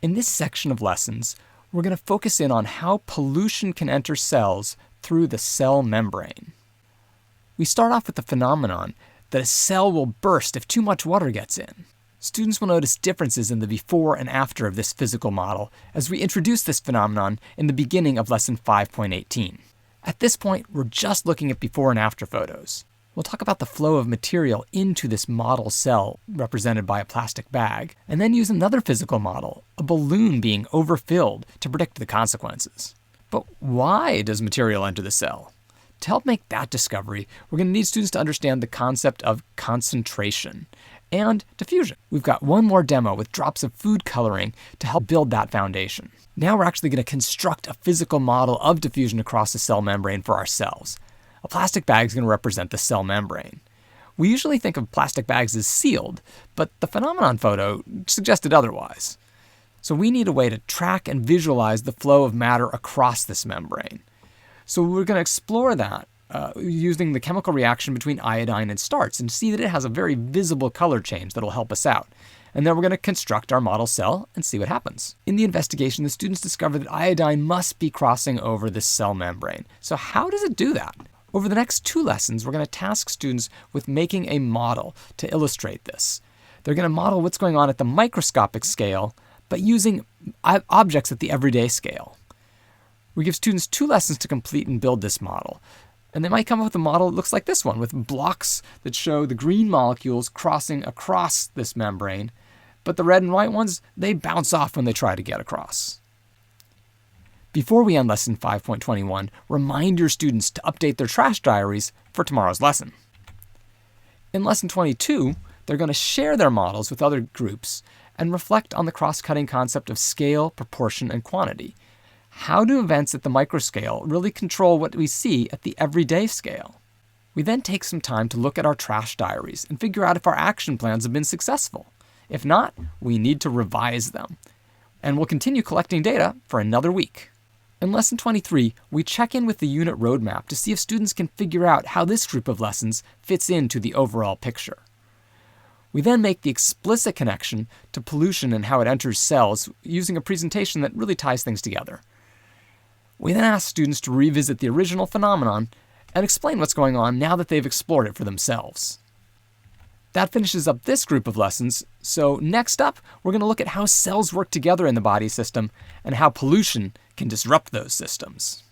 In this section of lessons, we're going to focus in on how pollution can enter cells through the cell membrane. We start off with the phenomenon that a cell will burst if too much water gets in. Students will notice differences in the before and after of this physical model as we introduce this phenomenon in the beginning of lesson 5.18. At this point, we're just looking at before and after photos. We'll talk about the flow of material into this model cell represented by a plastic bag, and then use another physical model, a balloon being overfilled, to predict the consequences. But why does material enter the cell? To help make that discovery, we're going to need students to understand the concept of concentration and diffusion. We've got one more demo with drops of food coloring to help build that foundation. Now we're actually going to construct a physical model of diffusion across the cell membrane for ourselves. A plastic bag is going to represent the cell membrane. We usually think of plastic bags as sealed, but the phenomenon photo suggested otherwise. So we need a way to track and visualize the flow of matter across this membrane. So we're going to explore that using the chemical reaction between iodine and starch and see that it has a very visible color change that'll help us out. And then we're going to construct our model cell and see what happens. In the investigation, the students discover that iodine must be crossing over this cell membrane. So how does it do that? Over the next 2 lessons, we're going to task students with making a model to illustrate this. They're going to model what's going on at the microscopic scale, but using objects at the everyday scale. We give students 2 lessons to complete and build this model. And they might come up with a model that looks like this one, with blocks that show the green molecules crossing across this membrane, but the red and white ones, they bounce off when they try to get across. Before we end lesson 5.21, remind your students to update their trash diaries for tomorrow's lesson. In lesson 22, they're going to share their models with other groups and reflect on the cross-cutting concept of scale, proportion, and quantity. How do events at the microscale really control what we see at the everyday scale? We then take some time to look at our trash diaries and figure out if our action plans have been successful. If not, we need to revise them. And we'll continue collecting data for another week. In lesson 23, we check in with the unit roadmap to see if students can figure out how this group of lessons fits into the overall picture. We then make the explicit connection to pollution and how it enters cells using a presentation that really ties things together. We then ask students to revisit the original phenomenon and explain what's going on now that they've explored it for themselves. That finishes up this group of lessons, so next up, we're going to look at how cells work together in the body system and how pollution can disrupt those systems.